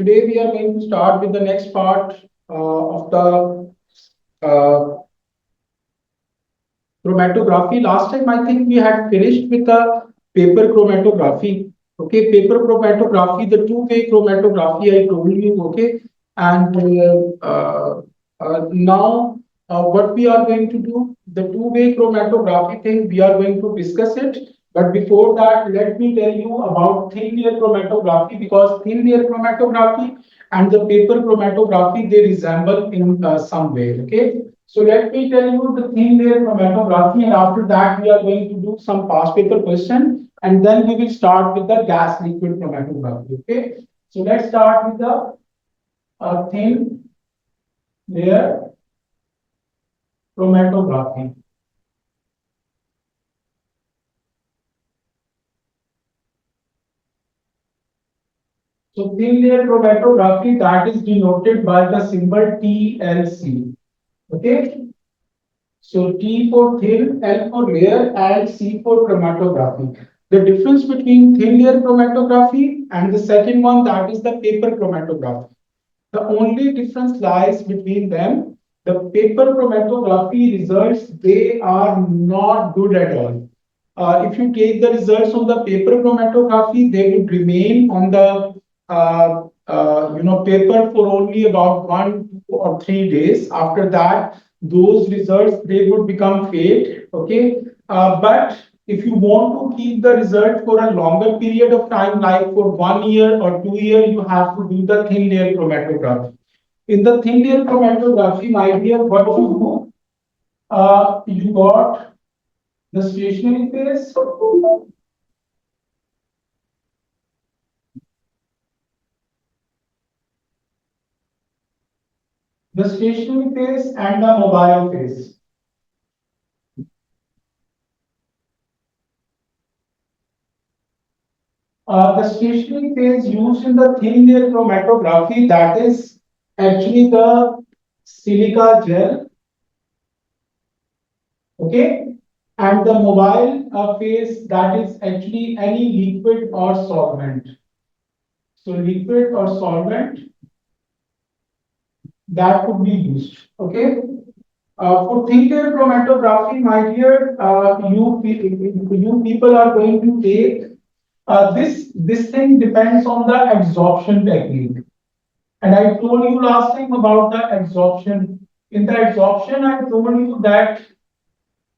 today we are going to start with the next part of the uh, chromatography. Last time I think we had finished with the paper chromatography. Okay, paper chromatography, the two-way chromatography I told you. Okay, and now what we are going to do, the two-way chromatography thing, we are going to discuss it. But before that, let me tell you about thin layer chromatography, because thin layer chromatography and the paper chromatography, they resemble in some way. Okay, so let me tell you the thin layer chromatography, and after that we are going to do some past paper question, and then we will start with the gas liquid chromatography. Okay, so let's start with the thin layer chromatography. So thin layer chromatography, that is denoted by the symbol TLC. Okay. So T for thin, L for layer, and C for chromatography. The difference between thin layer chromatography and the second one, that is the paper chromatography. The only difference lies between them. The paper chromatography results, they are not good at all. If you take the results from the paper chromatography, they would remain on the paper for only about 1 or 3 days. After that, those results, they would become fade. Okay, but if you want to keep the result for a longer period of time, like for 1 year or 2 years, you have to do the thin layer chromatography. In the thin layer chromatography, my dear, what you do, you got the stationary phase, and the mobile phase. The stationary phase used in the thin layer chromatography, that is actually the silica gel. Okay, and the mobile phase, that is actually any liquid or solvent. So liquid or solvent that could be used. Okay. For thin layer chromatography, my dear, you people are going to take this thing depends on the absorption technique. And I told you last time about the absorption. In the absorption, I told you that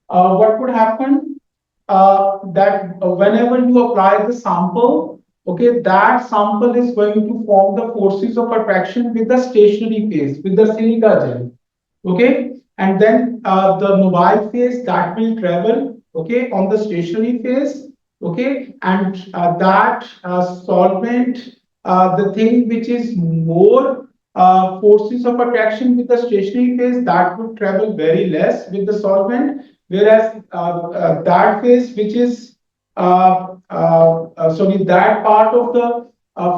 what would happen, that whenever you apply the sample, okay, that sample is going to form the forces of attraction with the stationary phase, with the silica gel. Okay, and then the mobile phase, that will travel, okay, on the stationary phase. Okay, and that solvent, the thing which is more forces of attraction with the stationary phase, that would travel very less with the solvent, whereas that phase which is sorry, that part of the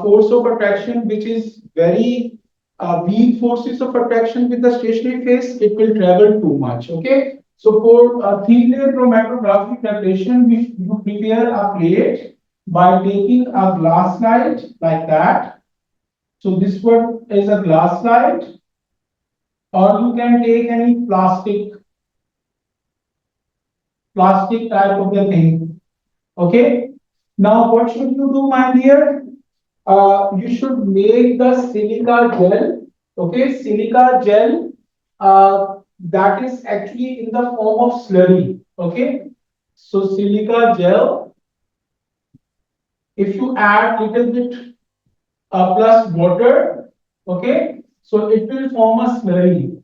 force of attraction which is very weak forces of attraction with the stationary phase, it will travel too much. Okay, so for thin layer chromatography preparation, you prepare a plate by taking a glass slide like that. So this one is a glass slide, or you can take any plastic type of the thing. Okay, now what should you do, my dear? You should make the silica gel. Okay, silica gel, that is actually in the form of slurry. Okay, so silica gel, if you add little bit plus water, okay, so it will form a slurry.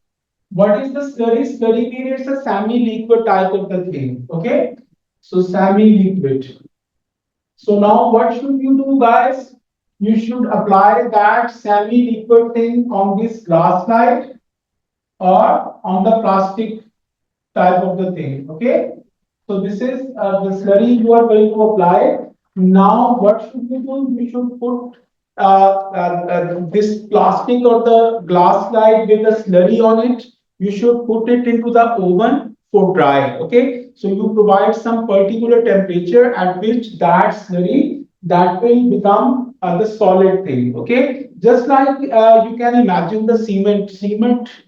What is the slurry? Slurry means it's a semi-liquid type of the thing. Okay, so semi-liquid. So now what should you do, guys? You should apply that semi-liquid thing on this glass slide or on the plastic type of the thing. Okay. So this is the slurry you are going to apply. Now what should you do? You should put this plastic or the glass slide with the slurry on it. You should put it into the oven for dry. Okay. So you provide some particular temperature at which that slurry, that will become the solid thing. Okay. just like you can imagine the cement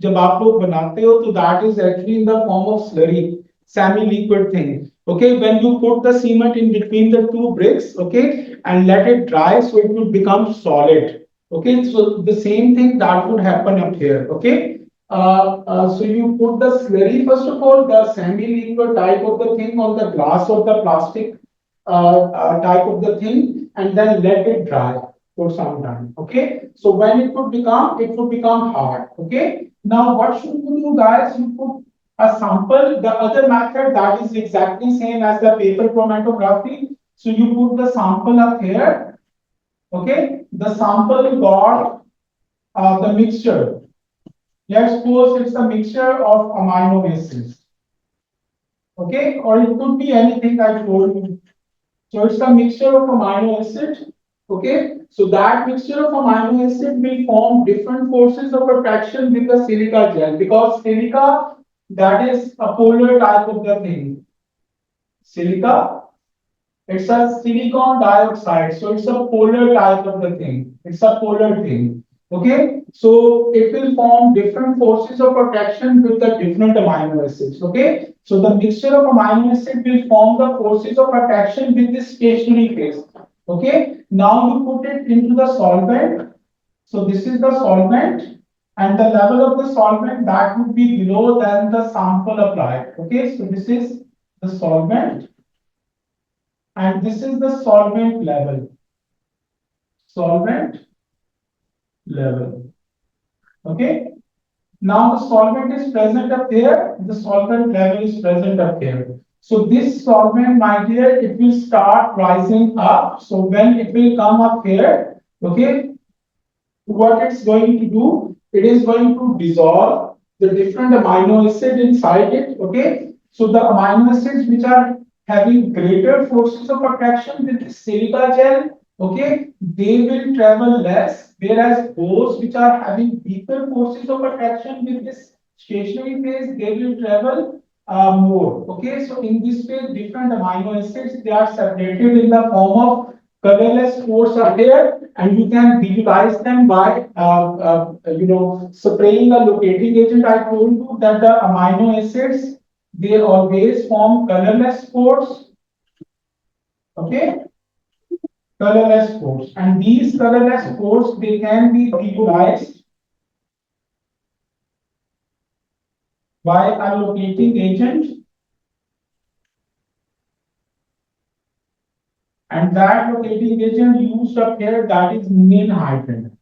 जब आप लोग बनाते हो तो that is actually in the form of slurry, semi liquid thing. Okay, when you put the cement in between the two bricks, okay, and let it dry, so it will become solid. Okay, so the same thing that would happen up here. Okay, so you put the slurry, first of all, the semi liquid type of the thing on the glass or the plastic type of the thing, and then let it dry for some time. Okay, so when it would become hard. Okay, now what should you do, guys? You put a sample. The other method that is exactly same as the paper chromatography. So you put the sample up here. Okay, the sample got the mixture. Let's suppose it's a mixture of amino acids. Okay, or it could be anything I told you. So it's a mixture of amino acid. Okay, so that mixture of amino acid will form different forces of attraction with the silica gel, because silica, that is a polar type of the thing. Silica, it's a silicon dioxide, so it's a polar type of the thing. It's a polar thing. Okay, so it will form different forces of attraction with the different amino acids. Okay, so the mixture of amino acid will form the forces of attraction with this stationary phase. Okay, now you put it into the solvent. So this is the solvent, and the level of the solvent that would be below than the sample applied. Okay, so this is the solvent, and this is the solvent level. Solvent level. Okay. Now the solvent is present up there. The solvent level is present up here. So this solvent, my dear, it will start rising up. So when it will come up here, okay, what it's going to do, it is going to dissolve the different amino acid inside it. Okay, so the amino acids which are having greater forces of attraction with the silica gel, okay, they will travel less, whereas those which are having weaker forces of attraction with this stationary phase, they will travel more. Okay, so in this way, different amino acids, they are separated in the form of colorless spores are there, and you can visualize them by spraying a locating agent. I told you that the amino acids, they always form colorless spores. Okay, colorless spores, and these colorless spores, they can be visualized by a locating agent, and that locating agent used up here, that is ninhydrin.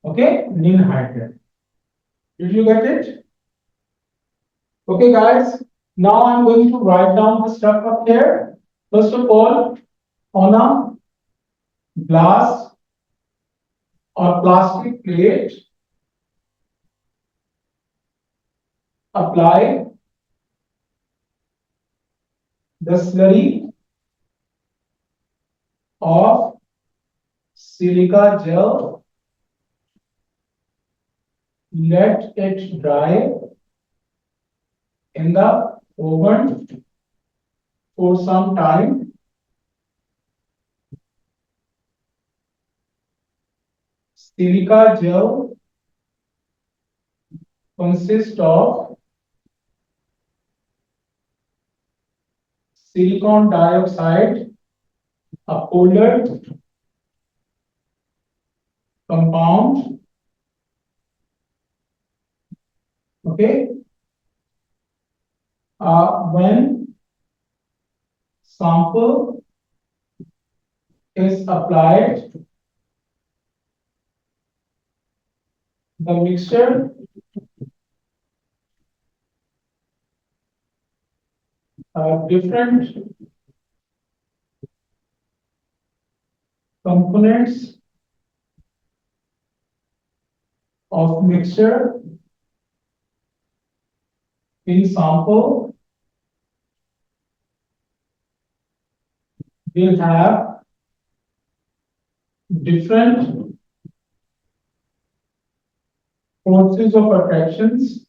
Okay, ninhydrin. Did you get it? Okay, guys. Now I'm going to write down the stuff up here. First of all, on a glass or plastic plate, apply the slurry of silica gel. Let it dry in the oven for some time. Silica gel consists of silicon dioxide, a polar compound. Okay. When sample is applied, the mixture different components of mixture in sample will have different forces of attractions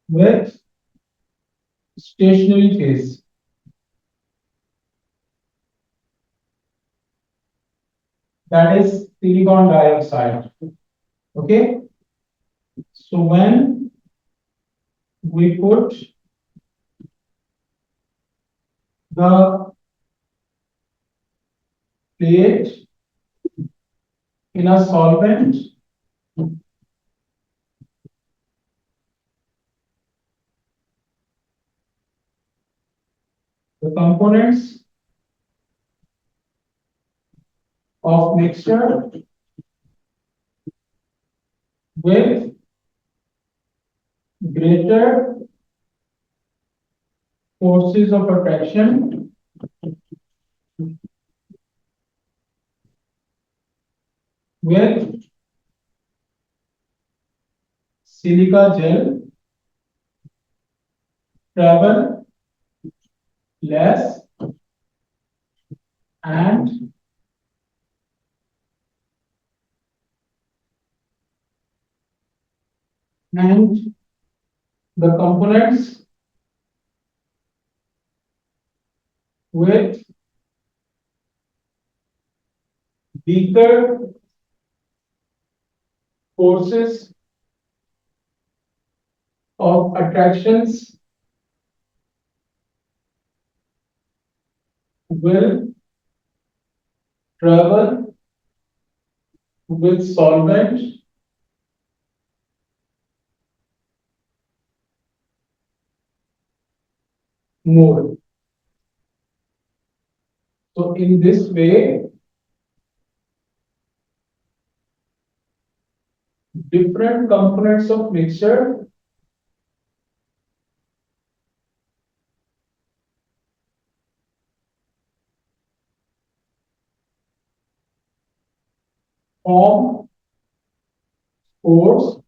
with stationary phase, that is silicon dioxide. Okay, so when we put the plate in a solvent, the components of mixture with greater forces of attraction with silica gel travel less and the components with weaker forces of attractions will travel with solvent more. So in this way, different components of mixture form force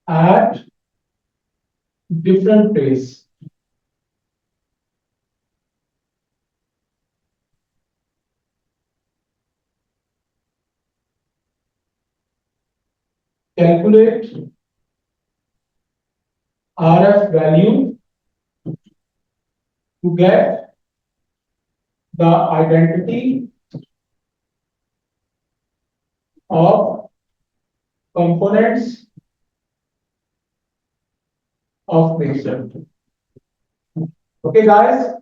at different pace. Calculate RF value to get the identity of components of mixture. Okay, guys.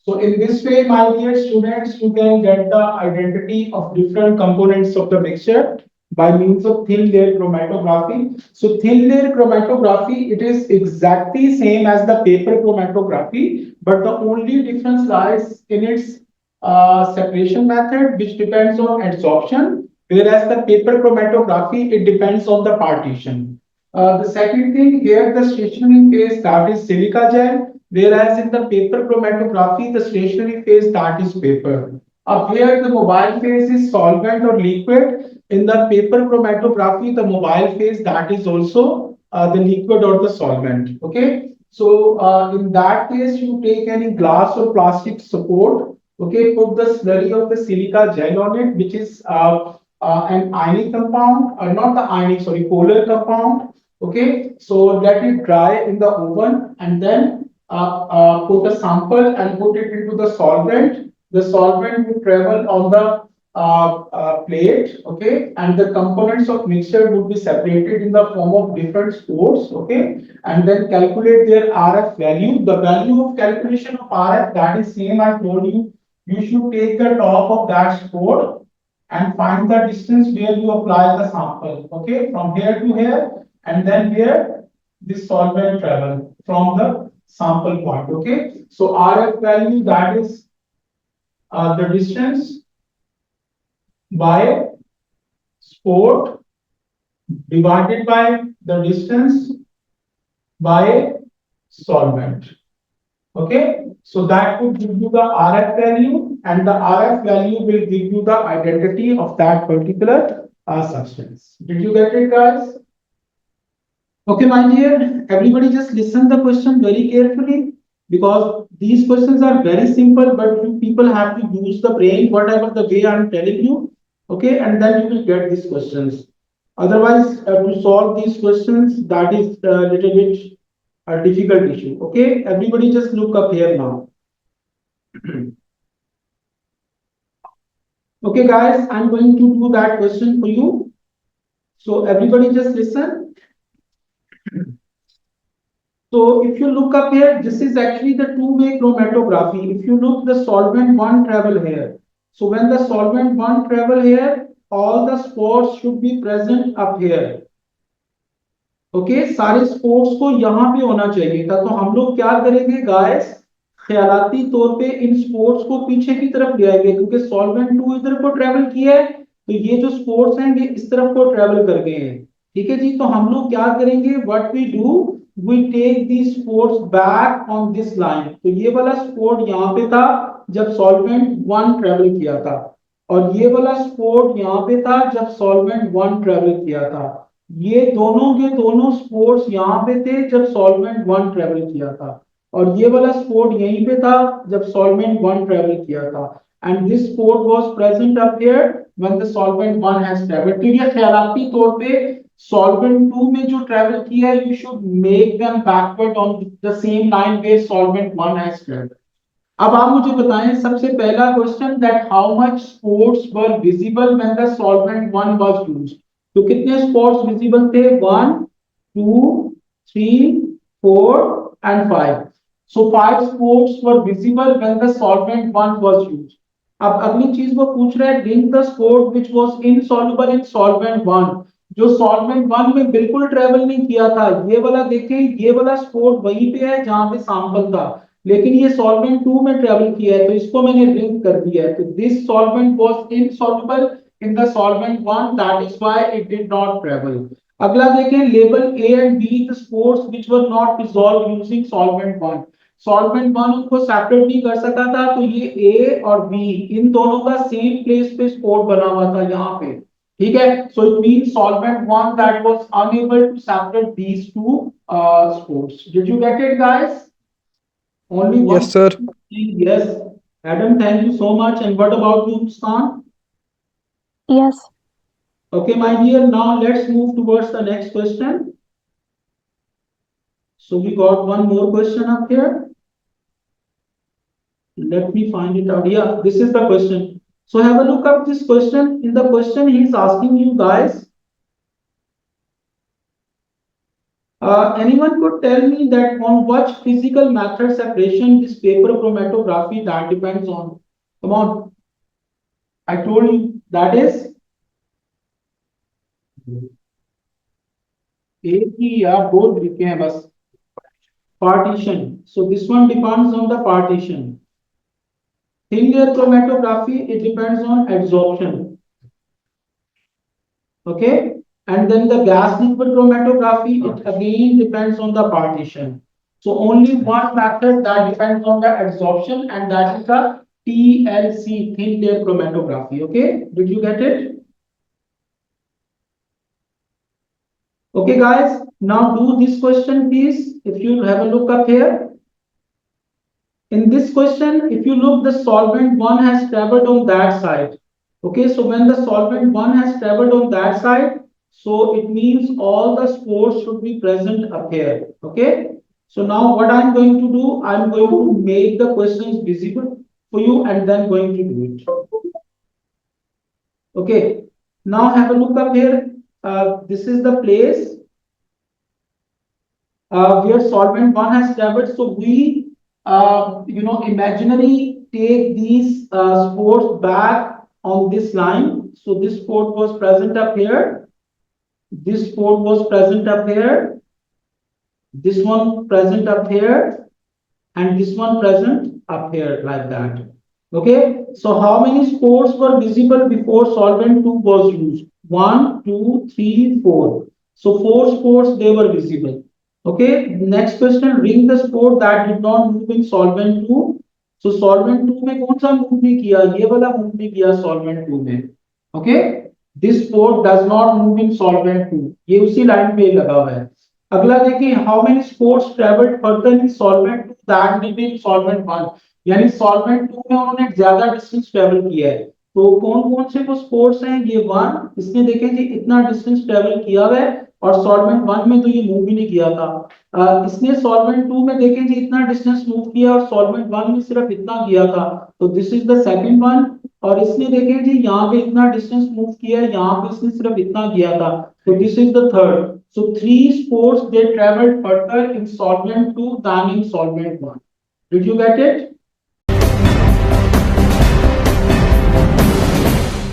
So in this way, my dear students, you can get the identity of different components of the mixture by means of thin layer chromatography. So thin layer chromatography, it is exactly same as the paper chromatography, but the only difference lies in its separation method, which depends on adsorption, whereas the paper chromatography, it depends on the partition. The second thing here, the stationary phase, that is silica gel, whereas in the paper chromatography, the stationary phase, that is paper. Up here, the mobile phase is solvent or liquid. In the paper chromatography, the mobile phase, that is also the liquid or the solvent. Okay. So in that case, you take any glass or plastic support. Okay, put the slurry of the silica gel on it, which is an ionic compound, not the ionic, sorry, polar compound. Okay, so let it dry in the oven and then put a sample and put it into the solvent. The solvent will travel on the plate, okay, and the components of mixture would be separated in the form of different spores, okay, and then calculate their RF value. The value of calculation of RF, that is same I told you. You should take the top of that spore and find the distance where you apply the sample, okay, from here to here, and then where this solvent travel from the sample point, okay. So RF value, that is the distance by sport divided by the distance by solvent. Okay, so that would give you the RF value, and the RF value will give you the identity of that particular substance. Did you get it, guys? Okay, my dear, everybody just listen the question very carefully, because these questions are very simple, but you people have to use the brain, whatever the way I'm telling you. Okay, and then you will get these questions. Otherwise, to solve these questions, that is a little bit a difficult issue. Okay, everybody just look up here now. Okay, guys, I'm going to do that question for you. So everybody just listen. So if you look up here, this is actually the two-way chromatography. If you look, the solvent one travel here. So when the solvent one travel here, all the spores should be present up here. Okay सारे sports को यहाँ पे होना चाहिए था, तो हम लोग क्या करेंगे गाइस, ख्यालाती तौर पे इन स्पोर्ट्स को पीछे की तरफ ले आएंगे, क्योंकि सॉल्वेंट टू इधर को ट्रेवल किया है, तो ये जो स्पोर्ट्स हैं ये इस तरफ को ट्रेवल कर गए हैं। ठीक है जी, तो हम लोग क्या करेंगे, what we do, we take the spots back on this line. तो ये वाला स्पोर्ट यहाँ पे था जब सॉल्वेंट वन ट्रेवल किया था, और ये वाला स्पोर्ट यहाँ पे था जब सॉल्वेंट वन ट्रेवल किया था। ये दोनों के दोनों स्पोर्ट्स यहाँ पे थे जब सॉल्वेंट वन ट्रेवल किया था, और ये वाला स्पोर्ट यहीं पे था जब सॉल्वेंट वन ट्रेवल किया था। And this sport was present up here when the solvent one has travelled. तो ये ख्यालाती तौर पे सॉल्वेंट टू में जो ट्रेवल किया है, you should make them backward on the same line where solvent one has travelled. अब आप मुझे बताएं सबसे पहला question, that how much spots were visible when the solvent one was used. तो कितने स्पोर्ट्स विजिबल थे, 1 2 3 4 and 5। So 5 spots were visible when the solvent one was used. अब अगली चीज वो पूछ रहा है, link the spot which was insoluble in solvent one. जो सॉल्वेंट वन में बिल्कुल ट्रेवल नहीं किया था, ये वाला देखें, ये वाला स्पोर्ट वहीं पे है जहां पे सैंपल था, लेकिन ये सॉल्वेंट टू में ट्रेवल किया है, तो इसको मैंने लिंक कर दिया है। तो this solvent was insoluble in the solvent one, that is why it did not travel. अगला देखें, label A and B the sports which were not dissolved using solvent one। solvent one उनको separate नहीं कर सका था, तो ये A और B इन दोनों का सेम प्लेस पे स्पोर्ट बना हुआ था यहाँ पे। ठीक है, so it means solvent one that was unable to separate these two sports. Did you get it, guys? Only one? Yes, sir. Yes. Adam, thank you so much. And what about you, Muskan? Yes. Okay, my dear, now let's move towards the next question. So we got one more question up here. Let me find it out. Yeah, this is the question. So have a look at this question. In the question, he is asking you guys, anyone could tell me that on what physical method separation this paper chromatography that depends on? Come on. I told you that is एक ही या दो तरीके हैं बस, partition. So this one depends on the partition. Thin layer chromatography, it depends on adsorption. Okay, and then the gas liquid chromatography, it again depends on the partition. So only one method that depends on the adsorption, and that is the TLC, thin layer chromatography. Okay, did you get it? Okay, guys, now do this question, please. If you have a look up here. In this question, if you look, the solvent one has traveled on that side. Okay, so when the solvent one has traveled on that side, so it means all the spores should be present up here. Okay, so now what I'm going to do, I'm going to make the questions visible for you and then going to do it. Okay, now have a look up here. This is the place where solvent one has traveled. So we, imaginary take these spores back on this line. So this spore was present up here. This spore was present up here. This one present up here, and this one present up here, like that. Okay, so how many spores were visible before solvent 2 was used? 1, 2, 3, 4. So 4 spores they were visible. Okay, next question, ring the spore that did not move in solvent 2. So solvent 2 में कौन सा move नहीं किया, ये वाला move नहीं किया solvent 2 में. Okay, this spore does not move in solvent 2. ये उसी लाइन पे लगा हुआ है. अगला देखिए, how many spores traveled further in solvent 2 that did in solvent 1. यानी सॉल्वेंट 2 में उन्होंने ज्यादा डिस्टेंस ट्रेवल किया है, तो कौन कौन से वो स्पोर्ट्स हैं? ये वन, इसने देखें जी इतना डिस्टेंस ट्रेवल किया हुआ है, और सॉल्वेंट वन में तो ये मूव भी नहीं किया था। इसने सॉल्वेंट टू में देखें जी इतना डिस्टेंस मूव किया, और सॉल्वेंट वन में सिर्फ इतना किया था, तो this is the second one. और इसने देखें जी यहाँ पे इतना डिस्टेंस मूव किया है, यहाँ पे इसने सिर्फ इतना किया था, तो this is the third. So three sports they traveled further in solvent two than in solvent one. Did you get it?